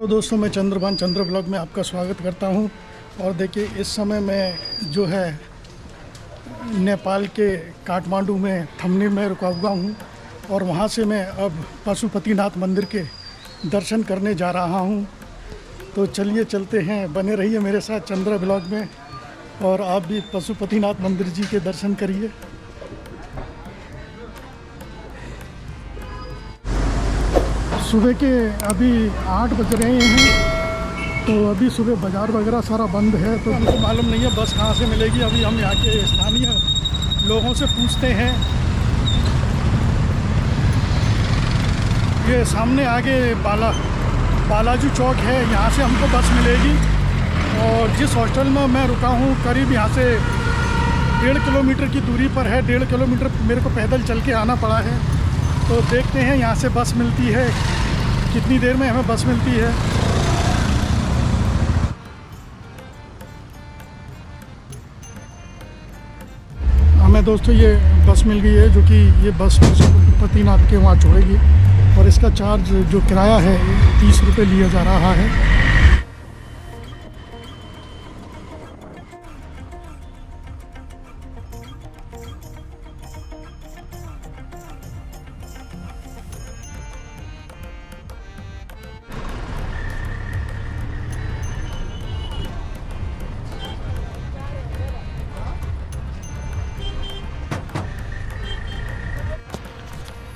तो दोस्तों, मैं चंद्र ब्लॉग में आपका स्वागत करता हूं। और देखिए, इस समय मैं जो है नेपाल के काठमांडू में थमनी में रुका हुआ हूं और वहां से मैं अब पशुपतिनाथ मंदिर के दर्शन करने जा रहा हूं। तो चलिए चलते हैं, बने रहिए मेरे साथ चंद्र ब्लॉग में और आप भी पशुपतिनाथ मंदिर जी के दर्शन करिए। सुबह के अभी 8 बज रहे हैं, तो अभी सुबह बाज़ार वगैरह सारा बंद है, तो हमको मालूम नहीं है बस कहाँ से मिलेगी। अभी हम यहाँ के स्थानीय लोगों से पूछते हैं। ये सामने आगे बालाजी चौक है, यहाँ से हमको बस मिलेगी। और जिस हॉस्टल में मैं रुका हूँ करीब यहाँ से 1.5 किलोमीटर की दूरी पर है। 1.5 किलोमीटर मेरे को पैदल चल के आना पड़ा है। तो देखते हैं यहाँ से बस मिलती है, कितनी देर में हमें बस मिलती है। हमें दोस्तों ये बस मिल गई है, जो कि ये बस पशुपतिनाथ के वहाँ छोड़ेगी और इसका चार्ज जो किराया है 30 रुपये लिया जा रहा है।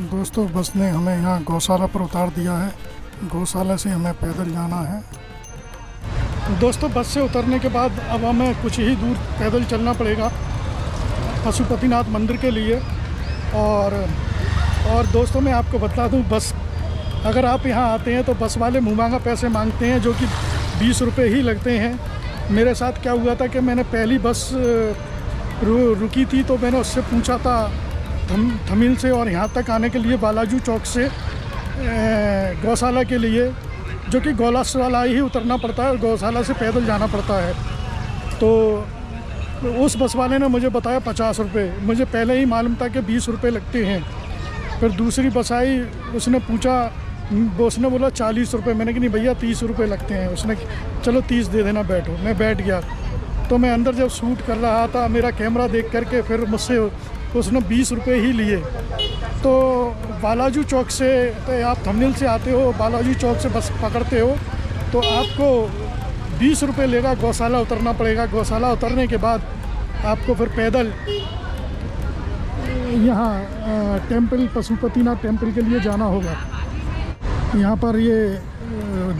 दोस्तों, बस ने हमें यहाँ गौशाला पर उतार दिया है। गौशाला से हमें पैदल जाना है। दोस्तों, बस से उतरने के बाद अब हमें कुछ ही दूर पैदल चलना पड़ेगा पशुपतिनाथ मंदिर के लिए। और दोस्तों, मैं आपको बता दूं, बस अगर आप यहाँ आते हैं तो बस वाले मुँह मांगा पैसे मांगते हैं, जो कि 20 रुपये ही लगते हैं। मेरे साथ क्या हुआ था कि मैंने पहली बस रुकी थी, तो मैंने उससे पूछा था थमील से, और यहाँ तक आने के लिए बालाजी चौक से गौशाला के लिए, जो कि गौशाला ही उतरना पड़ता है, गौशाला से पैदल जाना पड़ता है। तो उस बस वाले ने मुझे बताया 50 रुपये। मुझे पहले ही मालूम था कि 20 रुपये लगते हैं। फिर दूसरी बस आई, उसने बोला 40 रुपये। मैंने कहा नहीं भैया, 30 रुपये लगते हैं। उसने चलो 30 दे देना, बैठो। मैं बैठ गया। तो मैं अंदर जब शूट कर रहा था, मेरा कैमरा देख करके फिर मुझसे उसने 20 रुपये ही लिए। तो बालाजी चौक से, तो आप थमनेल से आते हो, बालाजी चौक से बस पकड़ते हो तो आपको 20 रुपये लेगा। गौशाला उतरना पड़ेगा। गौशाला उतरने के बाद आपको फिर पैदल यहाँ टेम्पल, पशुपतिनाथ टेम्पल के लिए जाना होगा। यहाँ पर ये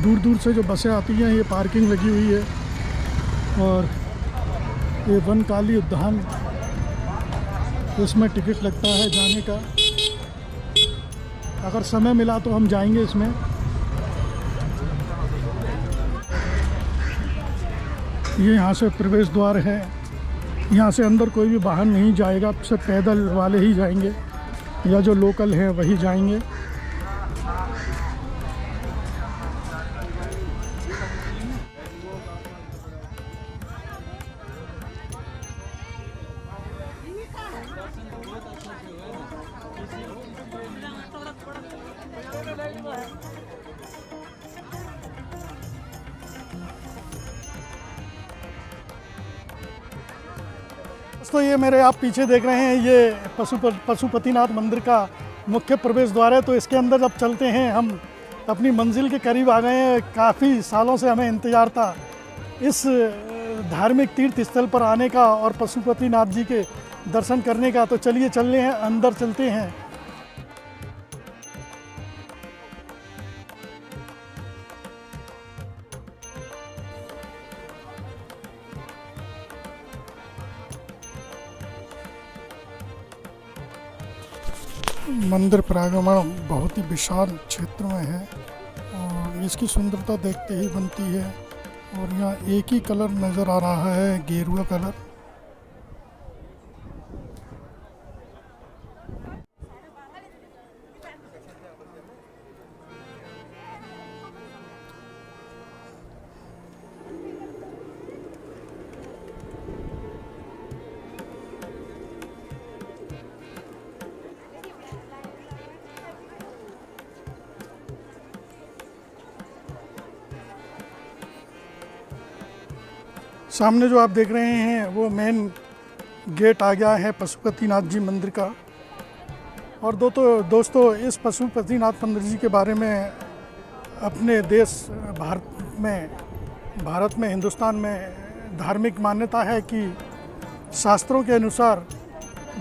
दूर दूर से जो बसें आती हैं, ये पार्किंग लगी हुई है। और ये वनकाली उद्यान, इसमें टिकट लगता है जाने का। अगर समय मिला तो हम जाएंगे इसमें। ये यहाँ से प्रवेश द्वार है। यहाँ से अंदर कोई भी बाहर नहीं जाएगा, सिर्फ पैदल वाले ही जाएंगे या जो लोकल हैं वही जाएंगे। तो ये मेरे आप पीछे देख रहे हैं, ये पशुपतिनाथ मंदिर का मुख्य प्रवेश द्वार है। तो इसके अंदर जब चलते हैं, हम अपनी मंजिल के करीब आ गए हैं। काफ़ी सालों से हमें इंतज़ार था इस धार्मिक तीर्थ स्थल पर आने का और पशुपतिनाथ जी के दर्शन करने का। तो चलिए चल रहे हैं, अंदर चलते हैं। मंदिर प्रांगण बहुत ही विशाल क्षेत्र में है और इसकी सुंदरता देखते ही बनती है। और यहाँ एक ही कलर नज़र आ रहा है, गेरुआ कलर। सामने जो आप देख रहे हैं वो मेन गेट आ गया है पशुपतिनाथ जी मंदिर का। और दोस्तों इस पशुपतिनाथ मंदिर जी के बारे में अपने देश भारत में हिंदुस्तान में धार्मिक मान्यता है कि शास्त्रों के अनुसार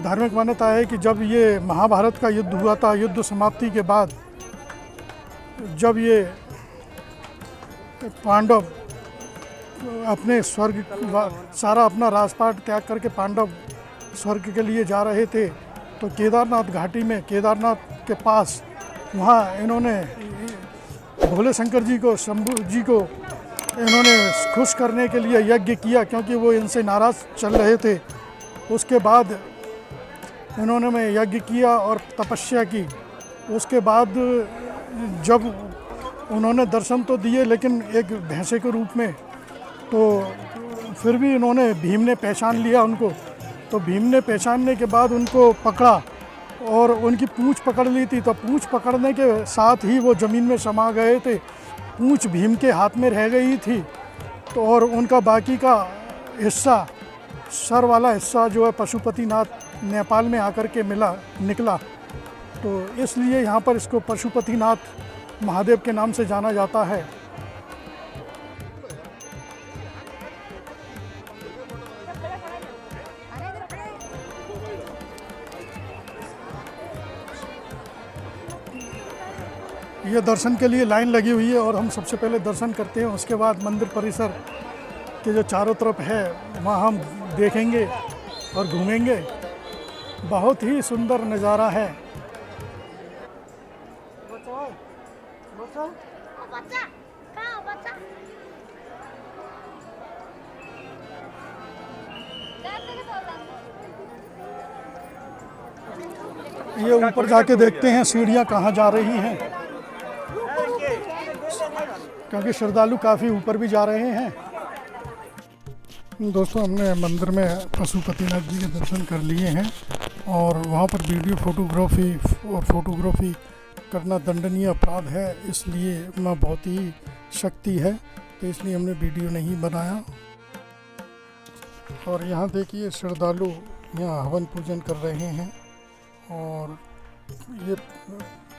धार्मिक मान्यता है कि जब ये महाभारत का युद्ध हुआ था, युद्ध समाप्ति के बाद जब ये पांडव अपने स्वर्ग सारा अपना राजपाट त्याग करके पांडव स्वर्ग के लिए जा रहे थे, तो केदारनाथ घाटी में केदारनाथ के पास वहाँ इन्होंने भोले शंकर जी को, शंभू जी को इन्होंने खुश करने के लिए यज्ञ किया, क्योंकि वो इनसे नाराज़ चल रहे थे। उसके बाद इन्होंने में यज्ञ किया और तपस्या की। उसके बाद जब उन्होंने दर्शन तो दिए लेकिन एक भैंसे के रूप में, तो फिर भी इन्होंने भीम ने पहचान लिया उनको। तो भीम ने पहचानने के बाद उनको पकड़ा और उनकी पूंछ पकड़ ली थी। तो पूंछ पकड़ने के साथ ही वो ज़मीन में समा गए थे। पूंछ भीम के हाथ में रह गई थी, तो और उनका बाकी का हिस्सा, सर वाला हिस्सा जो है पशुपतिनाथ नेपाल में आकर के निकला। तो इसलिए यहाँ पर इसको पशुपतिनाथ महादेव के नाम से जाना जाता है। ये दर्शन के लिए लाइन लगी हुई है और हम सबसे पहले दर्शन करते हैं। उसके बाद मंदिर परिसर के जो चारों तरफ है वहाँ हम देखेंगे और घूमेंगे। बहुत ही सुंदर नज़ारा है। ये ऊपर जाके देखते हैं सीढ़ियाँ कहाँ जा रही हैं, क्योंकि श्रद्धालु काफ़ी ऊपर भी जा रहे हैं। दोस्तों हमने मंदिर में पशुपतिनाथ जी के दर्शन कर लिए हैं और वहाँ पर वीडियो फोटोग्राफी करना दंडनीय अपराध है, इसलिए वहाँ बहुत ही शक्ति है, तो इसलिए हमने वीडियो नहीं बनाया। और यहाँ देखिए श्रद्धालु यहाँ हवन पूजन कर रहे हैं और ये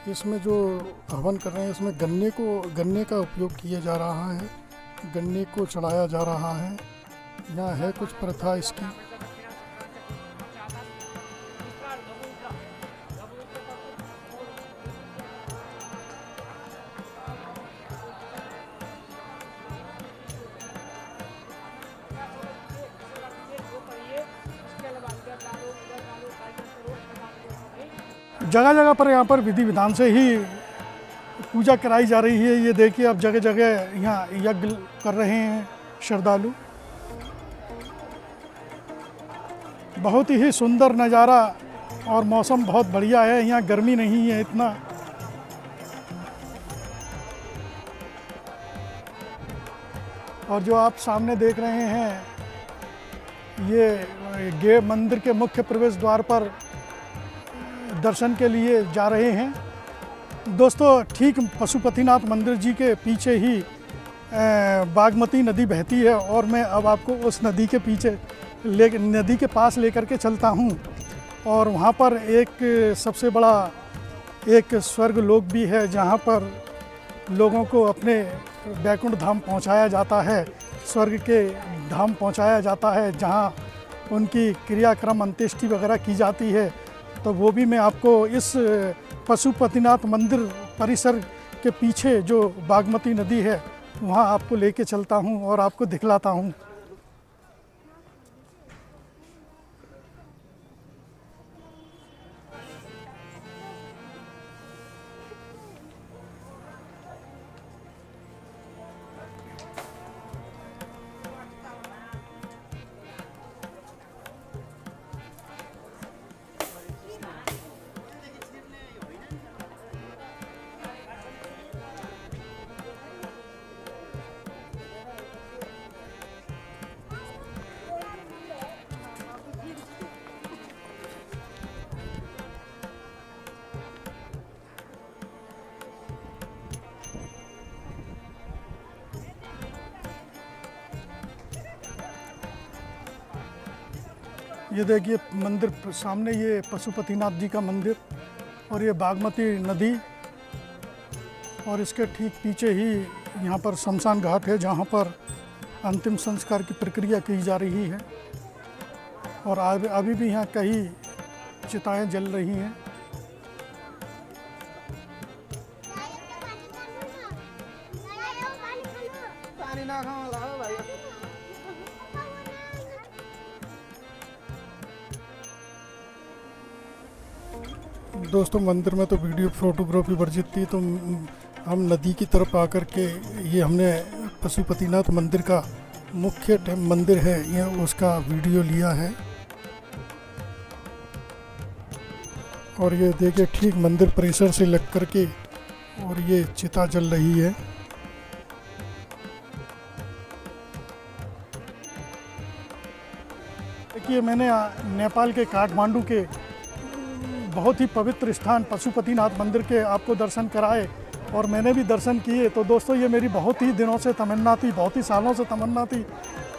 इसमें जो हवन कर रहे हैं इसमें गन्ने का उपयोग किया जा रहा है, गन्ने को चढ़ाया जा रहा है। यहाँ है कुछ प्रथा इसकी। जगह जगह पर यहाँ पर विधि विधान से ही पूजा कराई जा रही है। ये देखिए अब जगह जगह यहाँ यज्ञ कर रहे हैं श्रद्धालु। बहुत ही सुंदर नज़ारा और मौसम बहुत बढ़िया है, यहाँ गर्मी नहीं है इतना। और जो आप सामने देख रहे हैं ये मंदिर के मुख्य प्रवेश द्वार पर दर्शन के लिए जा रहे हैं। दोस्तों ठीक पशुपतिनाथ मंदिर जी के पीछे ही बागमती नदी बहती है और मैं अब आपको उस नदी के पास लेकर के चलता हूँ। और वहाँ पर एक सबसे बड़ा एक स्वर्ग लोक भी है, जहाँ पर लोगों को अपने बैकुंठ धाम पहुँचाया जाता है, स्वर्ग के धाम पहुँचाया जाता है, जहाँ उनकी क्रियाक्रम अंत्येष्टि वगैरह की जाती है। तो वो भी मैं आपको इस पशुपतिनाथ मंदिर परिसर के पीछे जो बागमती नदी है वहाँ आपको लेके चलता हूँ और आपको दिखलाता हूँ। ये देखिए मंदिर सामने, ये पशुपतिनाथ जी का मंदिर और ये बागमती नदी, और इसके ठीक पीछे ही यहाँ पर शमशान घाट है जहाँ पर अंतिम संस्कार की प्रक्रिया की जा रही है। और अभी भी यहाँ कई चिताएं जल रही हैं। दोस्तों मंदिर में तो वीडियो फोटोग्राफी वर्जित थी, तो हम नदी की तरफ आकर के ये हमने पशुपतिनाथ मंदिर का मुख्य मंदिर है, ये उसका वीडियो लिया है। और ये देखिए ठीक मंदिर परिसर से लग कर के और ये चिता जल रही है। देखिए मैंने नेपाल के काठमांडू के बहुत ही पवित्र स्थान पशुपतिनाथ मंदिर के आपको दर्शन कराए और मैंने भी दर्शन किए। तो दोस्तों ये मेरी बहुत ही दिनों से तमन्ना थी, बहुत ही सालों से तमन्ना थी,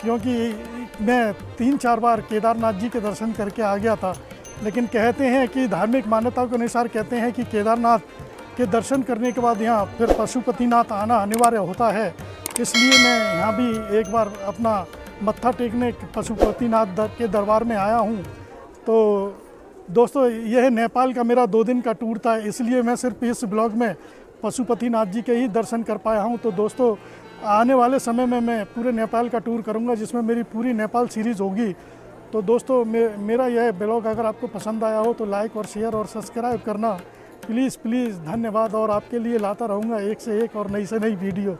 क्योंकि मैं 3-4 बार केदारनाथ जी के दर्शन करके आ गया था। लेकिन कहते हैं कि धार्मिक मान्यताओं के अनुसार कहते हैं कि केदारनाथ के दर्शन करने के बाद यहाँ फिर पशुपतिनाथ आना अनिवार्य होता है। इसलिए मैं यहाँ भी एक बार अपना मत्था टेकने पशुपतिनाथ के दरबार में आया हूँ। तो दोस्तों यह नेपाल का मेरा 2 दिन का टूर था, इसलिए मैं सिर्फ इस ब्लॉग में पशुपतिनाथ जी के ही दर्शन कर पाया हूँ। तो दोस्तों आने वाले समय में मैं पूरे नेपाल का टूर करूँगा, जिसमें मेरी पूरी नेपाल सीरीज़ होगी। तो दोस्तों मेरा यह ब्लॉग अगर आपको पसंद आया हो तो लाइक और शेयर और सब्सक्राइब करना प्लीज़ धन्यवाद। और आपके लिए लाता रहूँगा एक से एक और नई से नई वीडियो।